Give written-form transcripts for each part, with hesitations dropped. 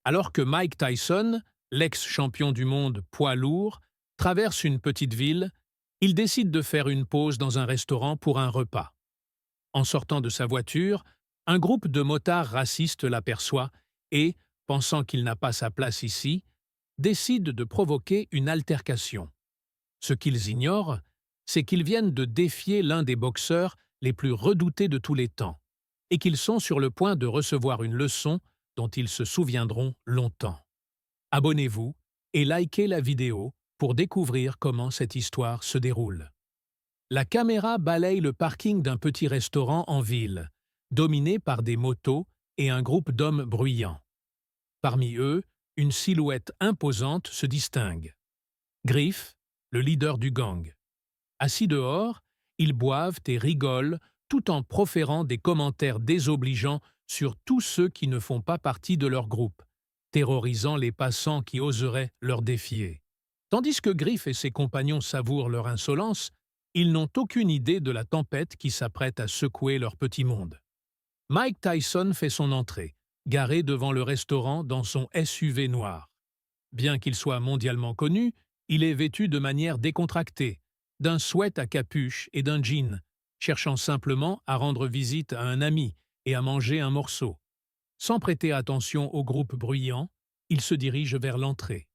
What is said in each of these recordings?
Alors que Mike Tyson, l'ex-champion du monde poids lourd, traverse une petite ville, il décide de faire une pause dans un restaurant pour un repas. En sortant de sa voiture, un groupe de motards racistes l'aperçoit et, pensant qu'il n'a pas sa place ici, décide de provoquer une altercation. Ce qu'ils ignorent, c'est qu'ils viennent de défier l'un des boxeurs les plus redoutés de tous les temps, et qu'ils sont sur le point de recevoir une leçon dont ils se souviendront longtemps. Abonnez-vous et likez la vidéo pour découvrir comment cette histoire se déroule. La caméra balaye le parking d'un petit restaurant en ville, dominé par des motos et un groupe d'hommes bruyants. Parmi eux, une silhouette imposante se distingue. Griff, le leader du gang. Assis dehors, ils boivent et rigolent tout en proférant des commentaires désobligeants sur tous ceux qui ne font pas partie de leur groupe, terrorisant les passants qui oseraient leur défier. Tandis que Griff et ses compagnons savourent leur insolence, ils n'ont aucune idée de la tempête qui s'apprête à secouer leur petit monde. Mike Tyson fait son entrée, garé devant le restaurant dans son SUV noir. Bien qu'il soit mondialement connu, il est vêtu de manière décontractée, d'un sweat à capuche et d'un jean, cherchant simplement à rendre visite à un ami et à manger un morceau. Sans prêter attention au groupe bruyant, il se dirige vers l'entrée.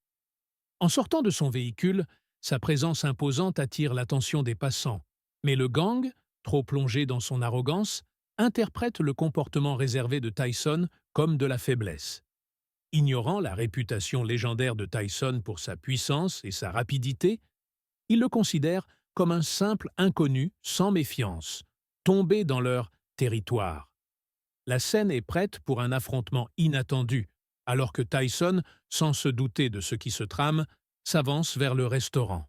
En sortant de son véhicule, sa présence imposante attire l'attention des passants, mais le gang, trop plongé dans son arrogance, interprète le comportement réservé de Tyson comme de la faiblesse. Ignorant la réputation légendaire de Tyson pour sa puissance et sa rapidité, il le considère comme un simple inconnu sans méfiance, tombé dans leur territoire. La scène est prête pour un affrontement inattendu, alors que Tyson, sans se douter de ce qui se trame, s'avance vers le restaurant.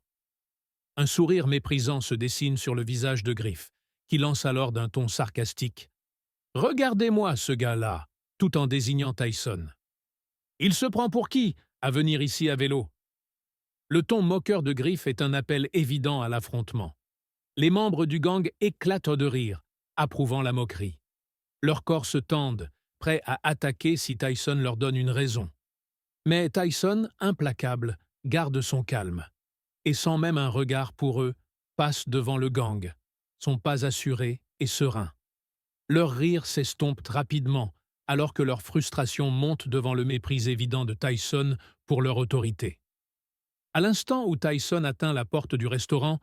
Un sourire méprisant se dessine sur le visage de Griff, qui lance alors d'un ton sarcastique « Regardez-moi ce gars-là !» tout en désignant Tyson. « Il se prend pour qui, à venir ici à vélo ?» Le ton moqueur de Griff est un appel évident à l'affrontement. Les membres du gang éclatent de rire, approuvant la moquerie. Leurs corps se tendent, prêts à attaquer si Tyson leur donne une raison. Mais Tyson, implacable, garde son calme, et sans même un regard pour eux, passe devant le gang, son pas assuré et serein. Leur rire s'estompe rapidement, alors que leur frustration monte devant le mépris évident de Tyson pour leur autorité. À l'instant où Tyson atteint la porte du restaurant,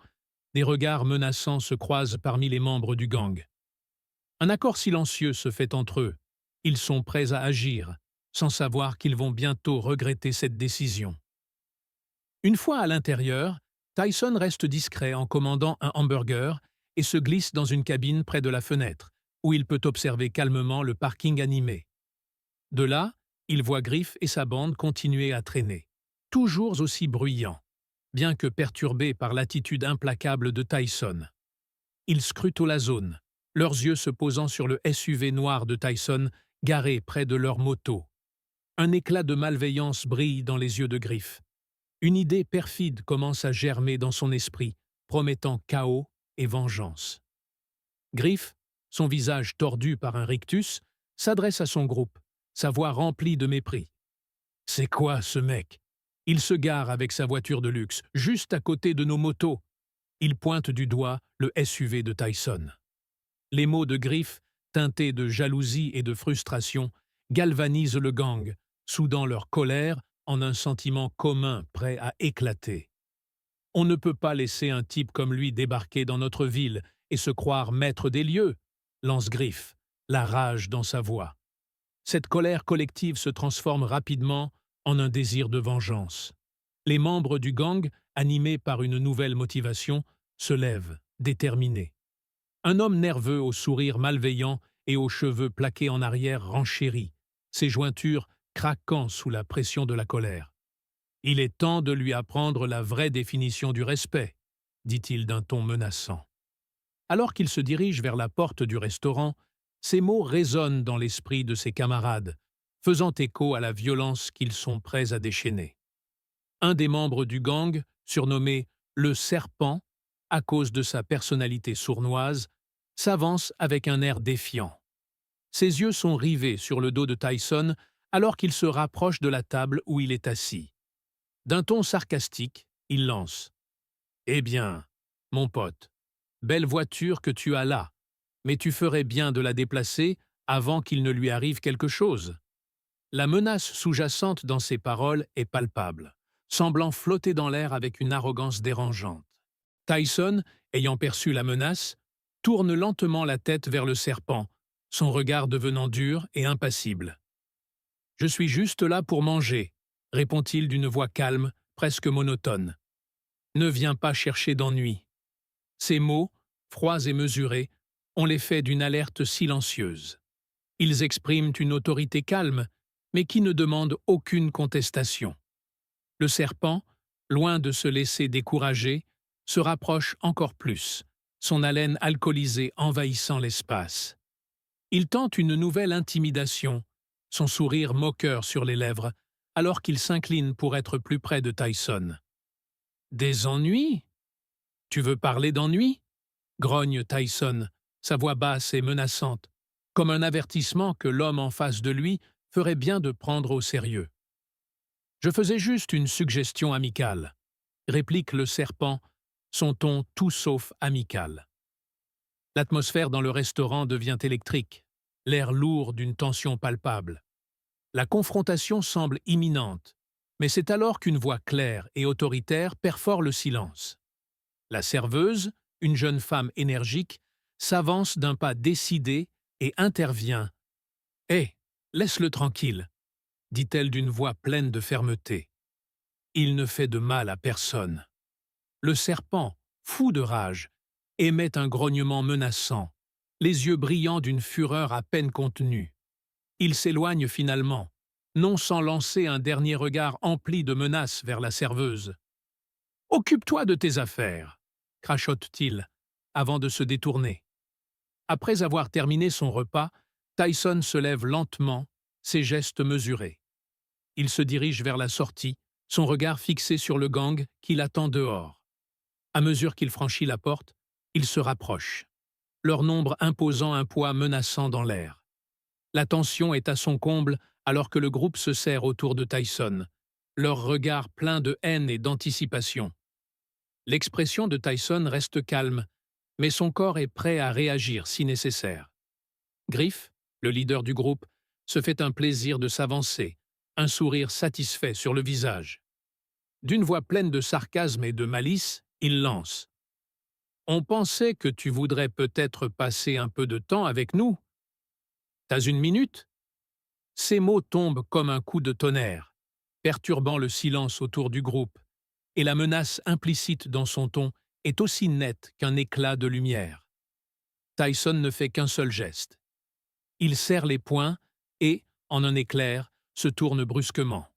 des regards menaçants se croisent parmi les membres du gang. Un accord silencieux se fait entre eux. Ils sont prêts à agir, sans savoir qu'ils vont bientôt regretter cette décision. Une fois à l'intérieur, Tyson reste discret en commandant un hamburger et se glisse dans une cabine près de la fenêtre, où il peut observer calmement le parking animé. De là, il voit Griff et sa bande continuer à traîner, toujours aussi bruyants, bien que perturbés par l'attitude implacable de Tyson. Ils scrutent la zone, leurs yeux se posant sur le SUV noir de Tyson, garé près de leur moto. Un éclat de malveillance brille dans les yeux de Griff. Une idée perfide commence à germer dans son esprit, promettant chaos et vengeance. Griff, son visage tordu par un rictus, s'adresse à son groupe, sa voix remplie de mépris. « C'est quoi ce mec? Il se gare avec sa voiture de luxe, juste à côté de nos motos. » Il pointe du doigt le SUV de Tyson. Les mots de Griff, teintés de jalousie et de frustration, galvanisent le gang, soudant leur colère en un sentiment commun prêt à éclater. On ne peut pas laisser un type comme lui débarquer dans notre ville et se croire maître des lieux, lance Griff, la rage dans sa voix. Cette colère collective se transforme rapidement en un désir de vengeance. Les membres du gang, animés par une nouvelle motivation, se lèvent, déterminés. Un homme nerveux au sourire malveillant et aux cheveux plaqués en arrière renchérit, ses jointures craquant sous la pression de la colère. « Il est temps de lui apprendre la vraie définition du respect », dit-il d'un ton menaçant. Alors qu'il se dirige vers la porte du restaurant, ces mots résonnent dans l'esprit de ses camarades, faisant écho à la violence qu'ils sont prêts à déchaîner. Un des membres du gang, surnommé « le Serpent », à cause de sa personnalité sournoise, s'avance avec un air défiant. Ses yeux sont rivés sur le dos de Tyson alors qu'il se rapproche de la table où il est assis. D'un ton sarcastique, il lance: « Eh bien, mon pote, belle voiture que tu as là, mais tu ferais bien de la déplacer avant qu'il ne lui arrive quelque chose. » La menace sous-jacente dans ses paroles est palpable, semblant flotter dans l'air avec une arrogance dérangeante. Tyson, ayant perçu la menace, tourne lentement la tête vers le serpent, son regard devenant dur et impassible. « Je suis juste là pour manger, » répond-il d'une voix calme, presque monotone. « Ne viens pas chercher d'ennui. » Ces mots, froids et mesurés, ont l'effet d'une alerte silencieuse. Ils expriment une autorité calme, mais qui ne demande aucune contestation. Le serpent, loin de se laisser décourager, se rapproche encore plus, son haleine alcoolisée envahissant l'espace. Il tente une nouvelle intimidation, son sourire moqueur sur les lèvres, alors qu'il s'incline pour être plus près de Tyson. « Des ennuis ? Tu veux parler d'ennuis ?» grogne Tyson, sa voix basse et menaçante, comme un avertissement que l'homme en face de lui ferait bien de prendre au sérieux. « Je faisais juste une suggestion amicale », réplique le serpent, son ton tout sauf amical. L'atmosphère dans le restaurant devient électrique, l'air lourd d'une tension palpable. La confrontation semble imminente, mais c'est alors qu'une voix claire et autoritaire perfore le silence. La serveuse, une jeune femme énergique, s'avance d'un pas décidé et intervient. « Hé, laisse-le tranquille », dit-elle d'une voix pleine de fermeté. « Il ne fait de mal à personne. » Le serpent, fou de rage, émet un grognement menaçant, les yeux brillants d'une fureur à peine contenue. Il s'éloigne finalement, non sans lancer un dernier regard empli de menaces vers la serveuse. « Occupe-toi de tes affaires », crachote-t-il, avant de se détourner. Après avoir terminé son repas, Tyson se lève lentement, ses gestes mesurés. Il se dirige vers la sortie, son regard fixé sur le gang qui l'attend dehors. À mesure qu'il franchit la porte, il se rapproche, leur nombre imposant un poids menaçant dans l'air. La tension est à son comble alors que le groupe se serre autour de Tyson, leur regard plein de haine et d'anticipation. L'expression de Tyson reste calme, mais son corps est prêt à réagir si nécessaire. Griff, le leader du groupe, se fait un plaisir de s'avancer, un sourire satisfait sur le visage. D'une voix pleine de sarcasme et de malice, il lance: « On pensait que tu voudrais peut-être passer un peu de temps avec nous. T'as une minute ?» Ces mots tombent comme un coup de tonnerre, perturbant le silence autour du groupe, et la menace implicite dans son ton est aussi nette qu'un éclat de lumière. Tyson ne fait qu'un seul geste. Il serre les poings et, en un éclair, se tourne brusquement.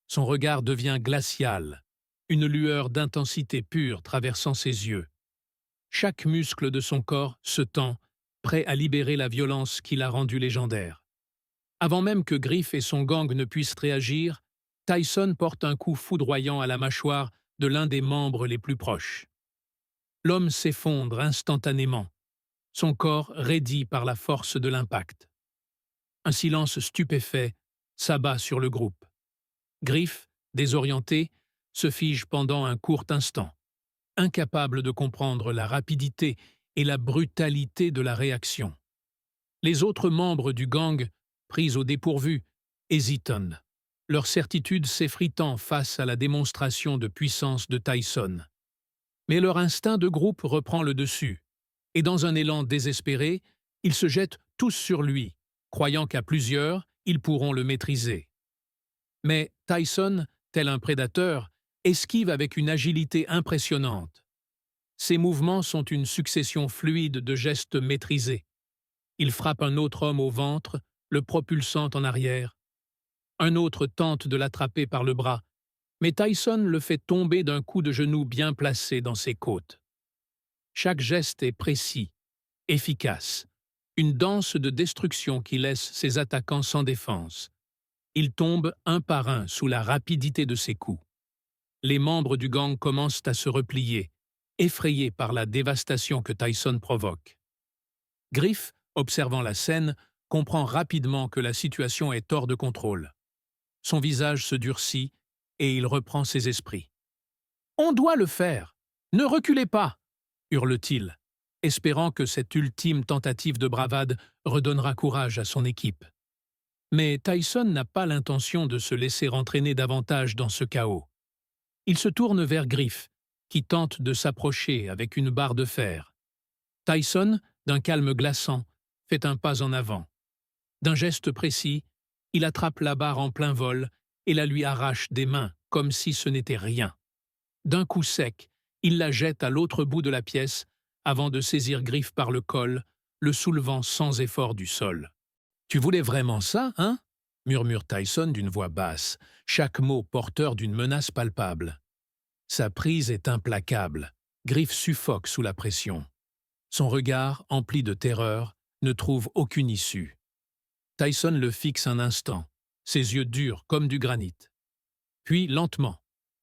Son regard devient glacial, une lueur d'intensité pure traversant ses yeux. Chaque muscle de son corps se tend, prêt à libérer la violence qui l'a rendu légendaire. Avant même que Griff et son gang ne puissent réagir, Tyson porte un coup foudroyant à la mâchoire de l'un des membres les plus proches. L'homme s'effondre instantanément, son corps raidi par la force de l'impact. Un silence stupéfait s'abat sur le groupe. Griff, désorienté, se fige pendant un court instant, incapable de comprendre la rapidité et la brutalité de la réaction. Les autres membres du gang, pris au dépourvu, hésitent, leur certitude s'effritant face à la démonstration de puissance de Tyson. Mais leur instinct de groupe reprend le dessus, et dans un élan désespéré, ils se jettent tous sur lui, croyant qu'à plusieurs, ils pourront le maîtriser. Mais Tyson, tel un prédateur, esquive avec une agilité impressionnante. Ses mouvements sont une succession fluide de gestes maîtrisés. Il frappe un autre homme au ventre, le propulsant en arrière. Un autre tente de l'attraper par le bras, mais Tyson le fait tomber d'un coup de genou bien placé dans ses côtes. Chaque geste est précis, efficace, une danse de destruction qui laisse ses attaquants sans défense. Ils tombent un par un sous la rapidité de ses coups. Les membres du gang commencent à se replier, effrayés par la dévastation que Tyson provoque. Griff, observant la scène, comprend rapidement que la situation est hors de contrôle. Son visage se durcit et il reprend ses esprits. « On doit le faire! Ne reculez pas !» hurle-t-il, espérant que cette ultime tentative de bravade redonnera courage à son équipe. Mais Tyson n'a pas l'intention de se laisser entraîner davantage dans ce chaos. Il se tourne vers Griff, qui tente de s'approcher avec une barre de fer. Tyson, d'un calme glaçant, fait un pas en avant. D'un geste précis, il attrape la barre en plein vol et la lui arrache des mains, comme si ce n'était rien. D'un coup sec, il la jette à l'autre bout de la pièce avant de saisir Griff par le col, le soulevant sans effort du sol. « Tu voulais vraiment ça, hein ?» murmure Tyson d'une voix basse, chaque mot porteur d'une menace palpable. Sa prise est implacable. Griff suffoque sous la pression. Son regard, empli de terreur, ne trouve aucune issue. Tyson le fixe un instant, ses yeux durs comme du granit. Puis, lentement,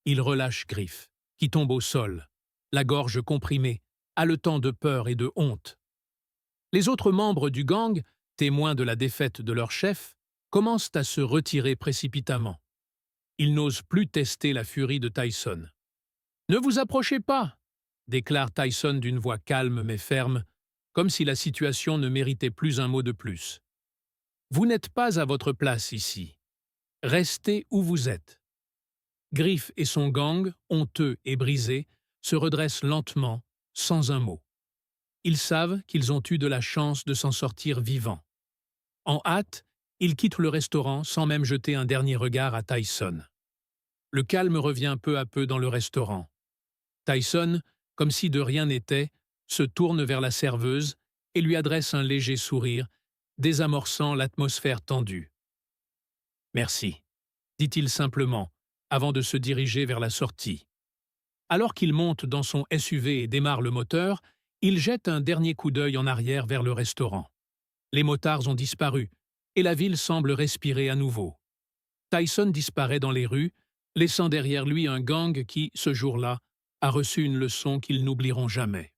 il relâche Griff, qui tombe au sol, la gorge comprimée, haletant de peur et de honte. Les autres membres du gang, témoins de la défaite de leur chef, commencent à se retirer précipitamment. Ils n'osent plus tester la furie de Tyson. « Ne vous approchez pas !» déclare Tyson d'une voix calme mais ferme, comme si la situation ne méritait plus un mot de plus. « Vous n'êtes pas à votre place ici. Restez où vous êtes. » Griff et son gang, honteux et brisés, se redressent lentement, sans un mot. Ils savent qu'ils ont eu de la chance de s'en sortir vivants. En hâte, ils quittent le restaurant sans même jeter un dernier regard à Tyson. Le calme revient peu à peu dans le restaurant. Tyson, comme si de rien n'était, se tourne vers la serveuse et lui adresse un léger sourire, désamorçant l'atmosphère tendue. « Merci », dit-il simplement, avant de se diriger vers la sortie. Alors qu'il monte dans son SUV et démarre le moteur, il jette un dernier coup d'œil en arrière vers le restaurant. Les motards ont disparu, et la ville semble respirer à nouveau. Tyson disparaît dans les rues, laissant derrière lui un gang qui, ce jour-là, a reçu une leçon qu'ils n'oublieront jamais.